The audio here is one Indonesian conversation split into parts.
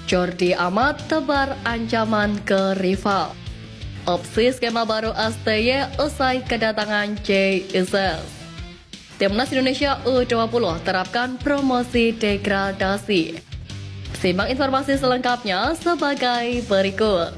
Jordi Amat tebar ancaman ke rival. Opsi skema baru STY usai kedatangan JIZ. Timnas Indonesia U20 terapkan promosi degradasi. Simak informasi selengkapnya sebagai berikut.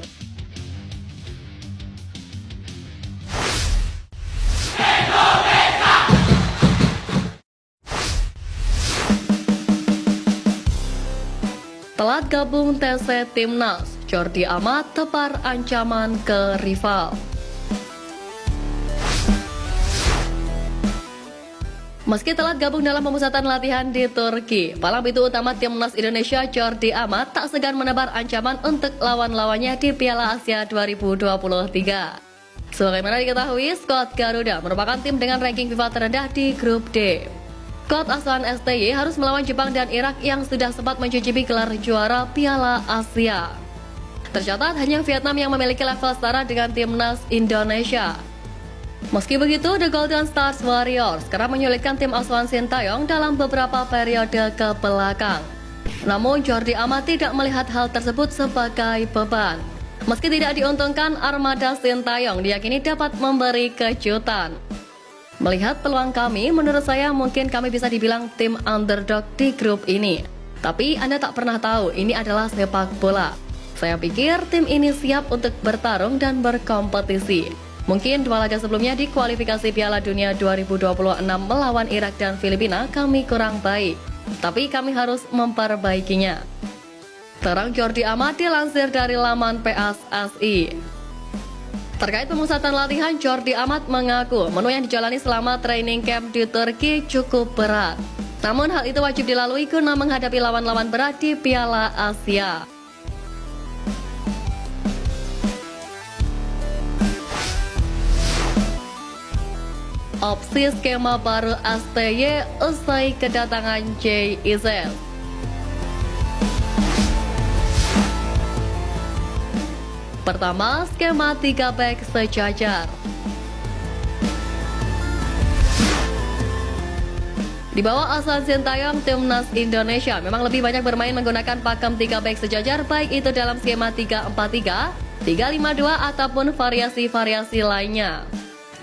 Telat gabung TC Timnas, Jordi Amat tebar ancaman ke rival. Meski telat gabung dalam pemusatan latihan di Turki, palang pintu utama Timnas Indonesia Jordi Amat tak segan menebar ancaman untuk lawan-lawannya di Piala Asia 2023. Sebagaimana diketahui, skuad Garuda merupakan tim dengan ranking FIFA terendah di grup D. Skuad asuhan STY harus melawan Jepang dan Irak yang sudah sempat mencicipi gelar juara Piala Asia. Tercatat hanya Vietnam yang memiliki level setara dengan Timnas Indonesia. Meski begitu, The Golden Stars Warriors kerap menyulitkan tim asuhan Sintayong dalam beberapa periode ke belakang. Namun Jordi Amat tidak melihat hal tersebut sebagai beban. Meski tidak diuntungkan, armada Sintayong diyakini dapat memberi kejutan. Melihat peluang kami, menurut saya mungkin kami bisa dibilang tim underdog di grup ini. Tapi Anda tak pernah tahu, ini adalah sepak bola. Saya pikir tim ini siap untuk bertarung dan berkompetisi. Mungkin dua laga sebelumnya di kualifikasi Piala Dunia 2026 melawan Irak dan Filipina kami kurang baik. Tapi kami harus memperbaikinya. Terang Jordi Amat dilansir dari laman PSSI. Terkait pemusatan latihan, Jordi Amat mengaku menu yang dijalani selama training camp di Turki cukup berat. Namun hal itu wajib dilalui guna menghadapi lawan-lawan berat di Piala Asia. Opsi skema baru STY usai kedatangan JIZ. Pertama, skema 3 back sejajar. Di bawah asuhan Sintayong, Timnas Indonesia memang lebih banyak bermain menggunakan pakem 3 back sejajar, baik itu dalam skema 3-4-3, 3-5-2 ataupun variasi-variasi lainnya.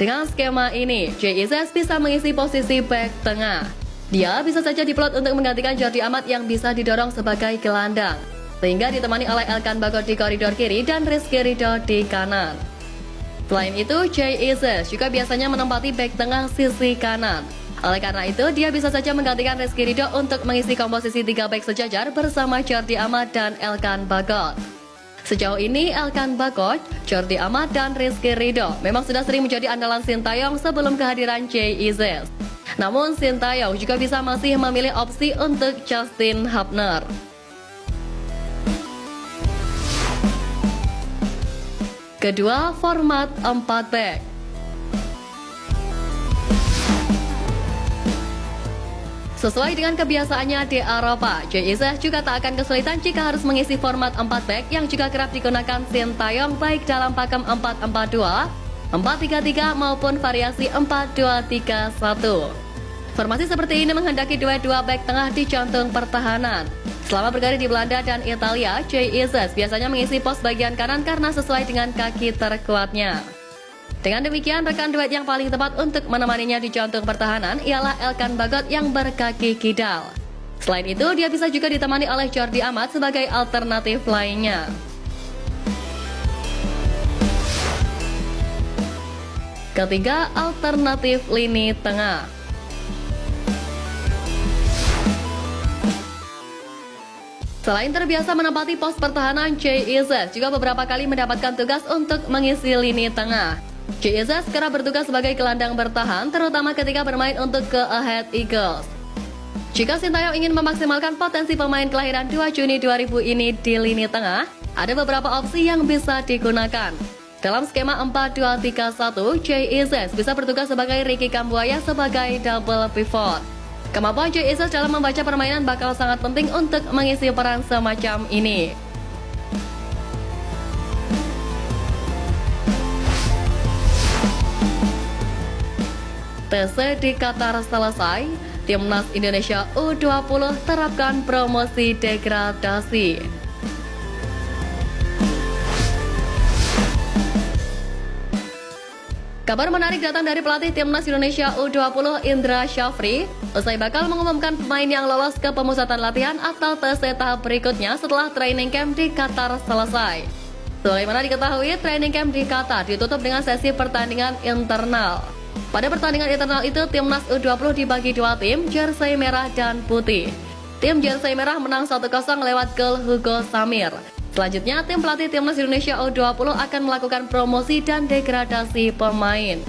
Dengan skema ini, JIZ bisa mengisi posisi back tengah. Dia bisa saja diplot untuk menggantikan Jordi Amat yang bisa didorong sebagai gelandang, sehingga ditemani oleh Elkan Bagot di koridor kiri dan Rizky Ridho di kanan. Selain itu, JIZ juga biasanya menempati back tengah sisi kanan. Oleh karena itu, dia bisa saja menggantikan Rizky Ridho untuk mengisi komposisi 3 back sejajar bersama Jordi Amat dan Elkan Bagot. Sejauh ini, Elkan Bagot, Jordi Amat, dan Rizky Ridho memang sudah sering menjadi andalan Sintayong sebelum kehadiran JIZ. Namun, Sintayong juga bisa masih memilih opsi untuk Justin Hubner. Kedua, format 4 back. Sesuai dengan kebiasaannya di Eropa, JIZ juga tak akan kesulitan jika harus mengisi format 4 back yang juga kerap digunakan Sintayong baik dalam pakem 4-4-2, 4-3-3 maupun variasi 4-2-3-1. Formasi seperti ini menghendaki dua back tengah di jantung pertahanan. Selama berkarir di Belanda dan Italia, JIZ biasanya mengisi pos bagian kanan karena sesuai dengan kaki terkuatnya. Dengan demikian, rekan duet yang paling tepat untuk menemaninya di jantung pertahanan ialah Elkan Bagot yang berkaki kidal. Selain itu, dia bisa juga ditemani oleh Jordi Amat sebagai alternatif lainnya. Ketiga, alternatif lini tengah. Selain terbiasa menempati pos pertahanan, JIZ juga beberapa kali mendapatkan tugas untuk mengisi lini tengah. JIZ kerap bertugas sebagai gelandang bertahan, terutama ketika bermain untuk ke Ahead Eagles. Jika Sintayong ingin memaksimalkan potensi pemain kelahiran 2 Juni 2000 ini di lini tengah, ada beberapa opsi yang bisa digunakan. Dalam skema 4-2-3-1, JIZ bisa bertugas sebagai Ricky Kambuaya sebagai double pivot. Kemampuan JIZ dalam membaca permainan bakal sangat penting untuk mengisi peran semacam ini. TC di Qatar selesai, Timnas Indonesia U20 terapkan promosi degradasi. Kabar menarik datang dari pelatih Timnas Indonesia U20 Indra Syafri. Usai bakal mengumumkan pemain yang lolos ke pemusatan latihan atau TC tahap berikutnya setelah training camp di Qatar selesai. Sebagaimana diketahui, training camp di Qatar ditutup dengan sesi pertandingan internal. Pada pertandingan internal itu, Timnas U20 dibagi dua tim, jersey merah dan putih. Tim jersey merah menang 1-0 lewat gol Hugo Samir. Selanjutnya, tim pelatih Timnas Indonesia U20 akan melakukan promosi dan degradasi pemain.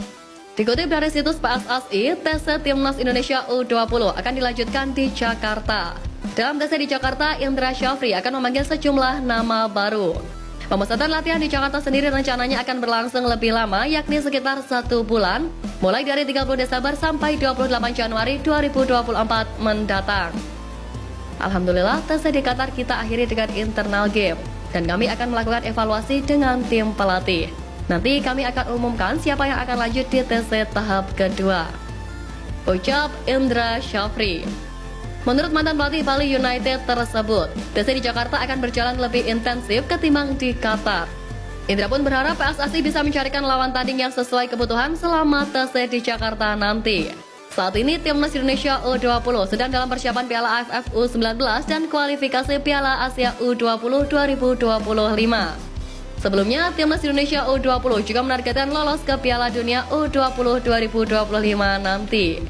Dikutip dari situs PSSI, TC Timnas Indonesia U20 akan dilanjutkan di Jakarta. Dalam TC di Jakarta, Indra Syafri akan memanggil sejumlah nama baru. Pemusatan latihan di Jakarta sendiri rencananya akan berlangsung lebih lama, yakni sekitar 1 bulan, mulai dari 30 Desember sampai 28 Januari 2024 mendatang. Alhamdulillah, TC di Qatar kita akhiri dengan internal game. Dan kami akan melakukan evaluasi dengan tim pelatih. Nanti kami akan umumkan siapa yang akan lanjut di TC tahap kedua. Ucap Indra Syafri. Menurut mantan pelatih Bali United tersebut, TC di Jakarta akan berjalan lebih intensif ketimbang di Qatar. Indra pun berharap PSSI bisa mencarikan lawan tanding yang sesuai kebutuhan selama TC di Jakarta nanti. Saat ini Timnas Indonesia U20 sedang dalam persiapan Piala AFF U19 dan kualifikasi Piala Asia U20 2025. Sebelumnya, Timnas Indonesia U20 juga menargetkan lolos ke Piala Dunia U20 2025 nanti.